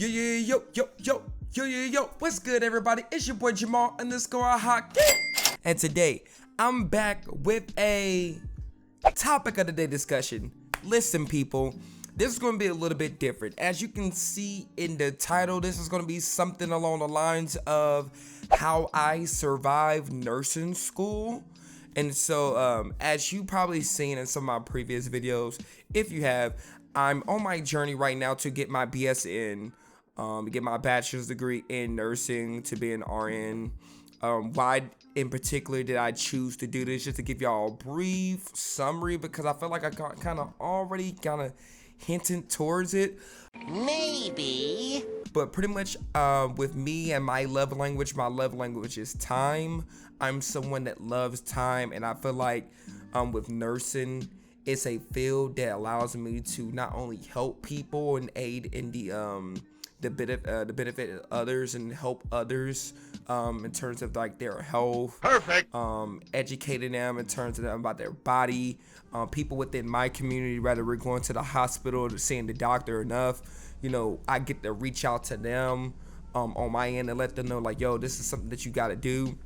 Yo, what's good, everybody? It's your boy Jamal Haki. And today, I'm back with a topic of the day discussion. Listen, people, this is going to be a little bit different. As you can see in the title, this is going to be something along the lines of how I survived nursing school. And so, as you probably seen in some of my previous videos, if you have, I'm on my journey right now to get my BS in, get my bachelor's degree in nursing, to be an RN. Why in particular did I choose to do this? Just to give y'all a brief summary, because I feel like I got kind of hinting towards it. Maybe. But pretty much with me and my love language is time. I'm someone that loves time, and I feel like with nursing, it's a field that allows me to not only help people and aid in the benefit of others and help others in terms of like their health. Perfect. Educating them in terms of them about their body. People within my community, whether we're going to the hospital or seeing the doctor enough, you know, I get to reach out to them on my end and let them know, like, yo, this is something that you got to do.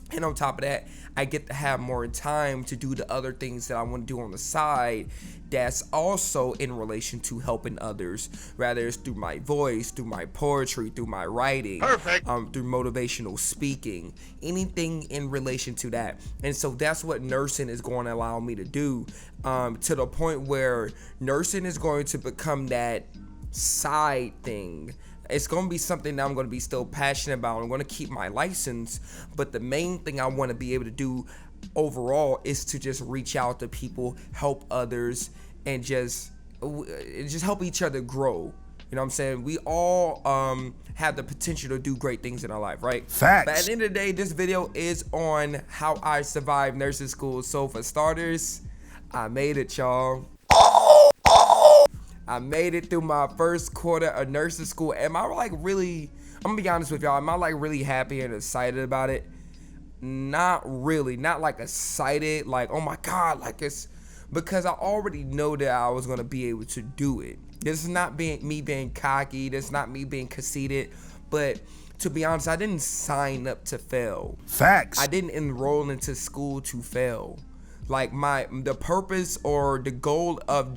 And on top of that, I get to have more time to do the other things that I want to do on the side that's also in relation to helping others, whether it's through my voice, through my poetry, through my writing, perfect, through motivational speaking, anything in relation to that. And so that's what nursing is going to allow me to do, to the point where nursing is going to become that side thing. It's going to be something that I'm going to be still passionate about. I'm going to keep my license, but the main thing I want to be able to do overall is to just reach out to people, help others, and just help each other grow. You know what I'm saying? We all have the potential to do great things in our life, right? Facts. But at the end of the day, this video is on how I survived nursing school. So for starters, I made it, y'all. I made it through my first quarter of nursing school. Am I like really, I'm gonna be honest with y'all, am I like really happy and excited about it? Not really, not like excited, like, oh my God, like it's, because I already know that I was gonna be able to do it. This is not me being cocky, this is not me being conceited, but to be honest, I didn't sign up to fail. Facts. I didn't enroll into school to fail. Like the purpose or the goal of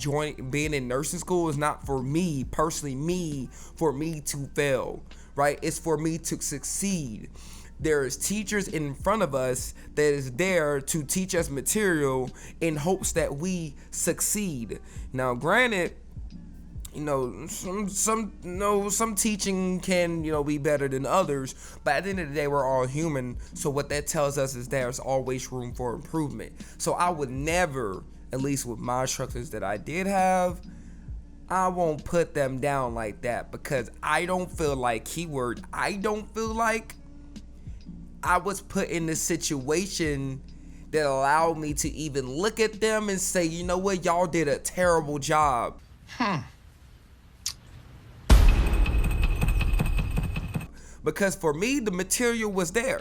being in nursing school is not for me personally, for me to fail, right? It's for me to succeed. There's teachers in front of us that is there to teach us material in hopes that we succeed. Now, granted, you know, some teaching can, you know, be better than others, but at the end of the day, we're all human. So what that tells us is there's always room for improvement. So I would never, at least with my instructors that I did have, I won't put them down like that, because I don't feel like, I don't feel like I was put in this situation that allowed me to even look at them and say, you know what, y'all did a terrible job. Because for me, the material was there.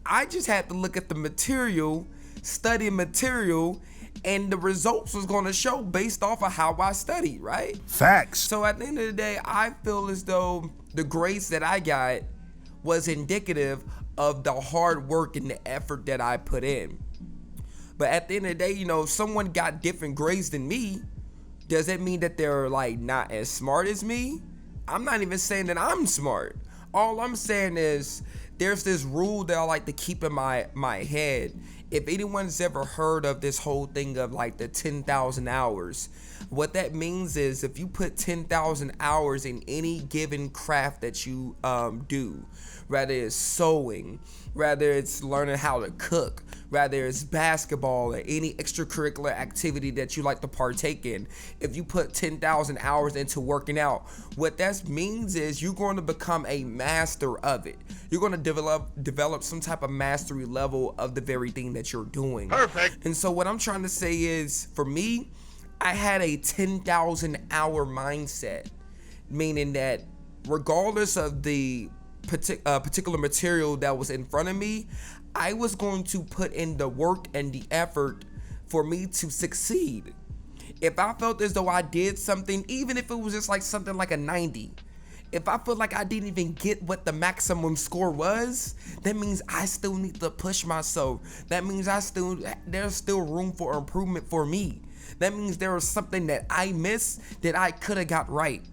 I just had to look at the material, study material, and the results was going to show based off of how I studied, right? Facts. So at the end of the day, I feel as though the grades that I got was indicative of the hard work and the effort that I put in. But at the end of the day, you know, if someone got different grades than me, does that mean that they're like not as smart as me? I'm not even saying that I'm smart. All I'm saying is there's this rule that I like to keep in my head. If anyone's ever heard of this whole thing of like the 10,000 hours, what that means is if you put 10,000 hours in any given craft that you do, whether it's sewing, whether it's learning how to cook, whether it's basketball or any extracurricular activity that you like to partake in, if you put 10,000 hours into working out, what that means is you're going to become a master of it. You're going to develop some type of mastery level of the very thing that you're doing. Perfect. And so what I'm trying to say is, for me, I had a 10,000 hour mindset, meaning that regardless of the particular material that was in front of me, I was going to put in the work and the effort for me to succeed. If I felt as though I did something, even if it was just like something like a 90, If I feel like I didn't even get what the maximum score was, that means I still need to push myself. That means there's still room for improvement for me. That means there was something that I missed that I could have got right.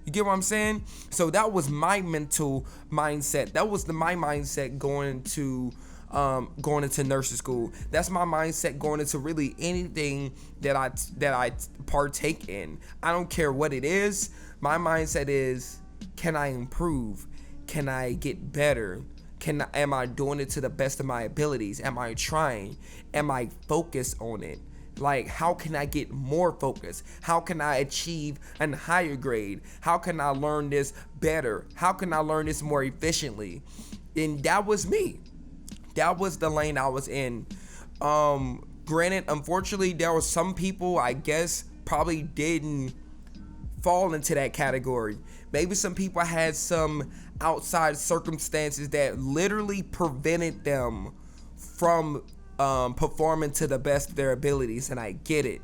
You get what I'm saying? So that was my mental mindset. That was my mindset going into nursing school. That's my mindset going into really anything that I partake in. I don't care what it is. My mindset is, can I improve? Can I get better? Am I doing it to the best of my abilities? Am I trying? Am I focused on it? Like, how can I get more focused? How can I achieve a higher grade? How can I learn this better? How can I learn this more efficiently? And that was me. That was the lane I was in. Granted, unfortunately, there were some people, I guess, probably didn't fall into that category. Maybe some people had some outside circumstances that literally prevented them from performing to the best of their abilities, and I get it.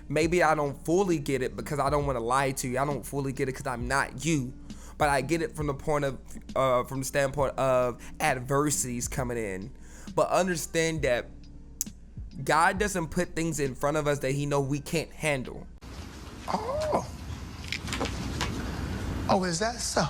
Maybe I don't fully get it because I don't want to lie to you. I don't fully get it because I'm not you, but I get it from the standpoint of adversities coming in. But understand that God doesn't put things in front of us that He know we can't handle. Oh, is that so?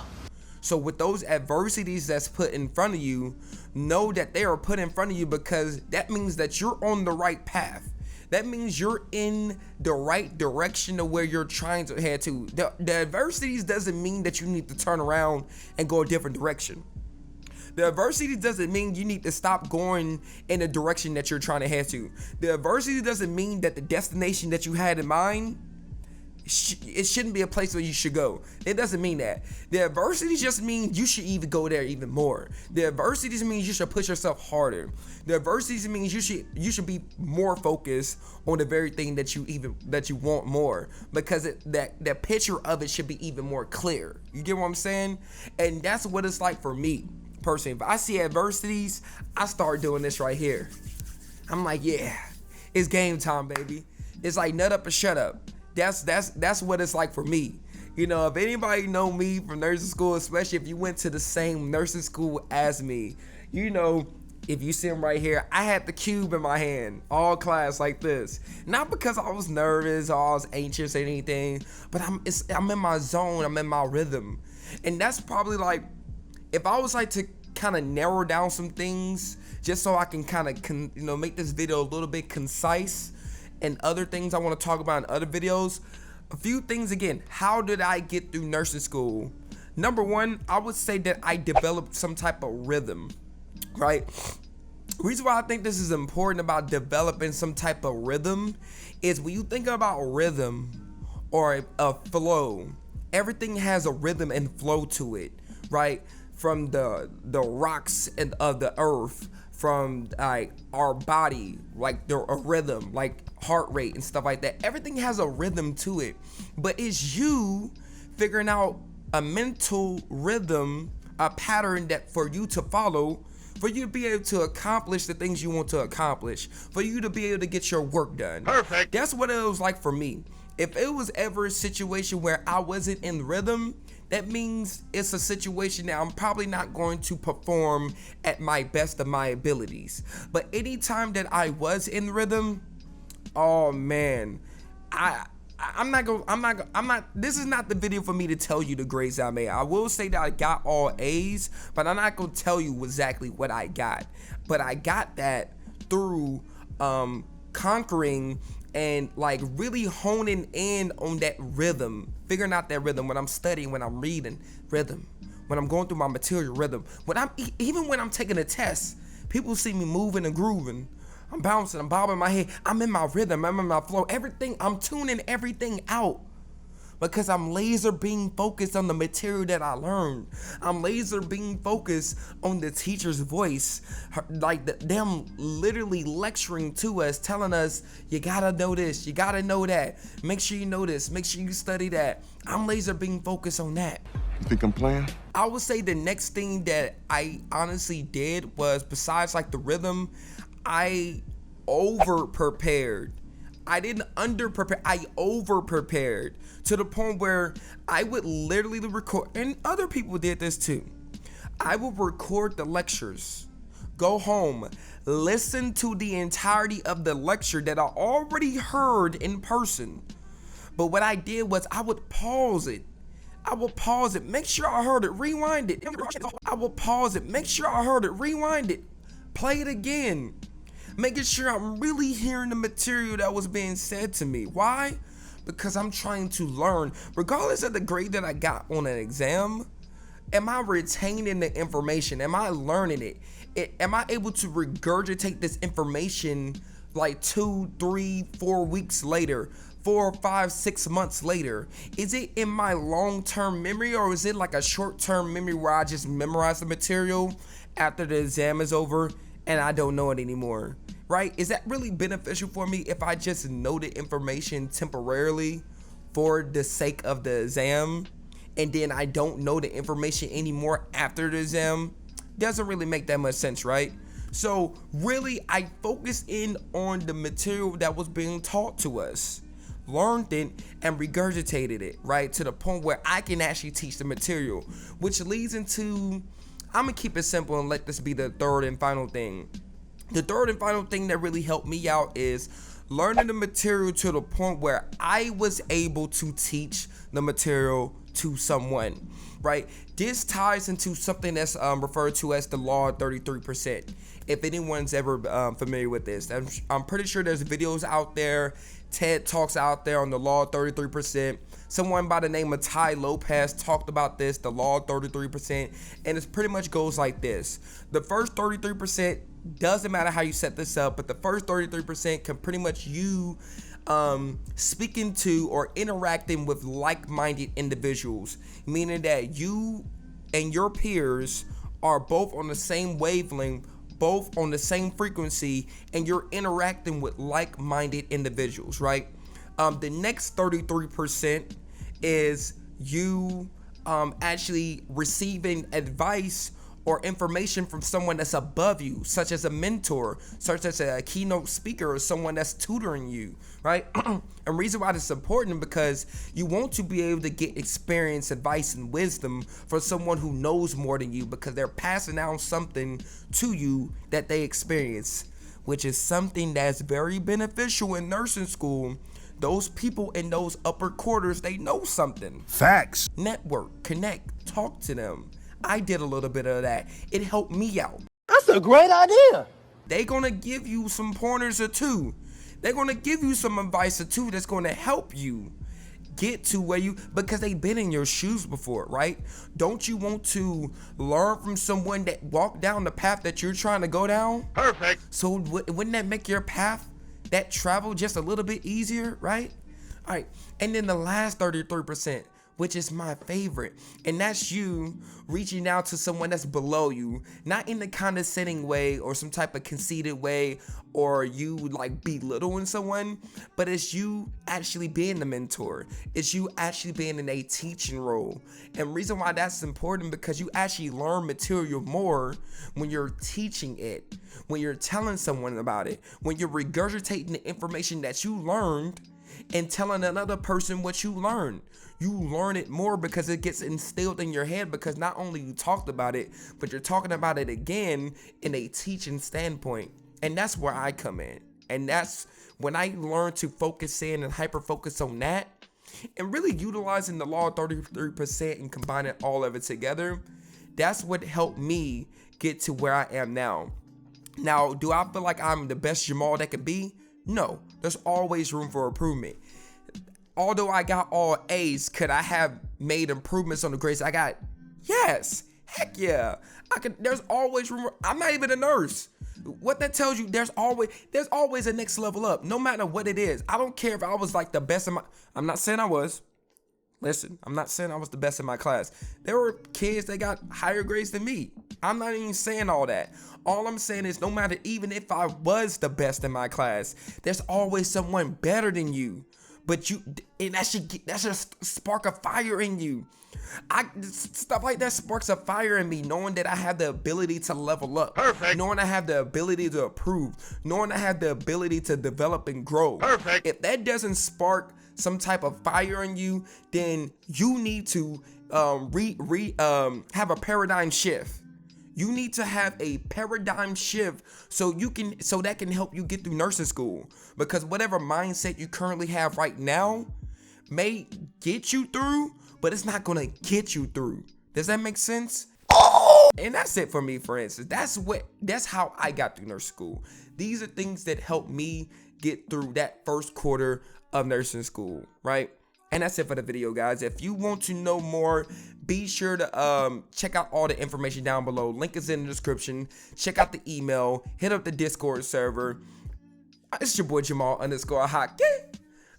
So with those adversities that's put in front of you, know that they are put in front of you because that means that you're on the right path. That means you're in the right direction to where you're trying to head to. The adversities doesn't mean that you need to turn around and go a different direction. The adversity doesn't mean you need to stop going in the direction that you're trying to head to. The adversity doesn't mean that the destination that you had in mind, it shouldn't be a place where you should go. It doesn't mean that. The adversity just means you should even go there even more. The adversity just means you should push yourself harder. The adversity just means you should be more focused on the very thing that you want more, because that picture of it should be even more clear. You get what I'm saying? And that's what it's like for me personally. If I see adversities, I start doing this right here. I'm like, yeah, it's game time, baby. It's like nut up or shut up. That's what it's like for me. You know, if anybody know me from nursing school, especially if you went to the same nursing school as me, you know, if you see him right here, I had the cube in my hand all class like this. Not because I was nervous or I was anxious or anything, but I'm in my zone, I'm in my rhythm. And that's probably like, if I was like to kind of narrow down some things just so I can kind of make this video a little bit concise, and other things I want to talk about in other videos. A few things again. How did I get through nursing school? Number one, I would say that I developed some type of rhythm, right? The reason why I think this is important about developing some type of rhythm is when you think about rhythm or a flow, everything has a rhythm and flow to it, right? From the rocks and of the earth, from like our body, like a rhythm, like heart rate and stuff like that. Everything has a rhythm to it, but it's you figuring out a mental rhythm, a pattern that for you to follow, for you to be able to accomplish the things you want to accomplish, for you to be able to get your work done. Perfect. That's what it was like for me. If it was ever a situation where I wasn't in rhythm, that means it's a situation that I'm probably not going to perform at my best of my abilities. But anytime that I was in rhythm, oh man, this is not the video for me to tell you the grades I made. I will say that I got all A's, but I'm not gonna tell you exactly what I got. But I got that through conquering and like really honing in on that rhythm, figuring out that rhythm when I'm studying, when I'm reading, rhythm, when I'm going through my material, rhythm, even when I'm taking a test, people see me moving and grooving. I'm bouncing, I'm bobbing my head, I'm in my rhythm, I'm in my flow, everything, I'm tuning everything out because I'm laser being focused on the material that I learned. I'm laser being focused on the teacher's voice, like them literally lecturing to us, telling us, you gotta know this, you gotta know that, make sure you know this, make sure you study that. I'm laser being focused on that. You think I'm playing? I would say the next thing that I honestly did was, besides like the rhythm, I over prepared. I didn't under prepare, I over prepared to the point where I would literally record, and other people did this too. I would record the lectures, go home, listen to the entirety of the lecture that I already heard in person. But what I did was I would pause it. Make sure I heard it, rewind it. I would pause it, make sure I heard it, rewind it, play it again. Making sure I'm really hearing the material that was being said to me. Why? Because I'm trying to learn. Regardless of the grade that I got on an exam, am I retaining the information? Am I learning it? Am I able to regurgitate this information like 2, 3, 4 weeks later, 4, 5, 6 months later? Is it in my long-term memory, or is it like a short-term memory where I just memorize the material after the exam is over and I don't know it anymore, right? Is that really beneficial for me if I just know the information temporarily for the sake of the exam, and then I don't know the information anymore after the exam? Doesn't really make that much sense, right? So really, I focused in on the material that was being taught to us, learned it, and regurgitated it, right? To the point where I can actually teach the material, which leads into, I'm gonna keep it simple and let this be the third and final thing. The third and final thing that really helped me out is learning the material to the point where I was able to teach the material to someone, right? This ties into something that's referred to as the law of 33%. If anyone's ever familiar with this, I'm pretty sure there's videos out there, TED Talks out there on the law of 33%. Someone by the name of Ty Lopez talked about this, the law of 33%, and it pretty much goes like this. The first 33%, doesn't matter how you set this up, but the first 33% can pretty much you speaking to or interacting with like-minded individuals, meaning that you and your peers are both on the same wavelength, both on the same frequency, and you're interacting with like-minded individuals, right? The next 33% is you actually receiving advice or information from someone that's above you, such as a mentor, such as a keynote speaker, or someone that's tutoring you, right? And reason why this is important, because you want to be able to get experience, advice, and wisdom from someone who knows more than you, because they're passing down something to you that they experience, which is something that's very beneficial in nursing school. Those people in those upper quarters, they know something. Facts. Network, connect, talk to them. I did a little bit of that. It helped me out. That's a great idea. They're gonna give you some pointers or two. They're gonna give you some advice or two that's gonna help you get to where you, because they've been in your shoes before, right? Don't you want to learn from someone that walked down the path that you're trying to go down? Perfect. So wouldn't that make your path, that travel, just a little bit easier, right? All right, and then the last 33%, which is my favorite, and that's you reaching out to someone that's below you, not in the condescending way or some type of conceited way, or you like belittling someone, but it's you actually being the mentor. It's you actually being in a teaching role. And reason why that's important, because you actually learn material more when you're teaching it, when you're telling someone about it, when you're regurgitating the information that you learned and telling another person what you learned. You learn it more because it gets instilled in your head, because not only you talked about it, but you're talking about it again in a teaching standpoint. And that's where I come in. And that's when I learned to focus in and hyper focus on that, and really utilizing the law of 33% and combining all of it together. That's what helped me get to where I am now. Now, do I feel like I'm the best Jamal that could be? No, there's always room for improvement. Although I got all A's, could I have made improvements on the grades I got? Yes, heck yeah. There's always room. I'm not even a nurse. What that tells you, there's always a next level up, no matter what it is. I don't care if I was like the best in my, I'm not saying I was. Listen, I'm not saying I was the best in my class. There were kids that got higher grades than me. I'm not even saying all that. All I'm saying is, no matter, even if I was the best in my class, there's always someone better than you. but that should spark a fire in you. Stuff like that sparks a fire in me, knowing that I have the ability to level up. Perfect. Knowing I have the ability to improve. Knowing I have the ability to develop and grow. Perfect. If that doesn't spark some type of fire in you, then you need to have a paradigm shift. You need to have a paradigm shift so that can help you get through nursing school. Because whatever mindset you currently have right now may get you through, but it's not gonna get you through. Does that make sense? And that's it for me, for instance. That's how I got through nursing school. These are things that helped me get through that first quarter of nursing school, right? And that's it for the video, guys. If you want to know more, be sure to check out all the information down below. Link is in the description. Check out the email. Hit up the Discord server. It's your boy Jamal _Haki.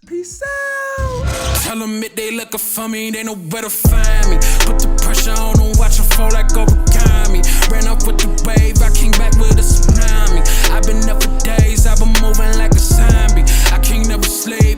Peace out. Tell them if they looking for me, they know where to find me. Put the pressure on them, watch them fall like origami. Ran up with the wave, I came back with a tsunami. I've been up for days, I've been moving like a zombie. I can't never sleep.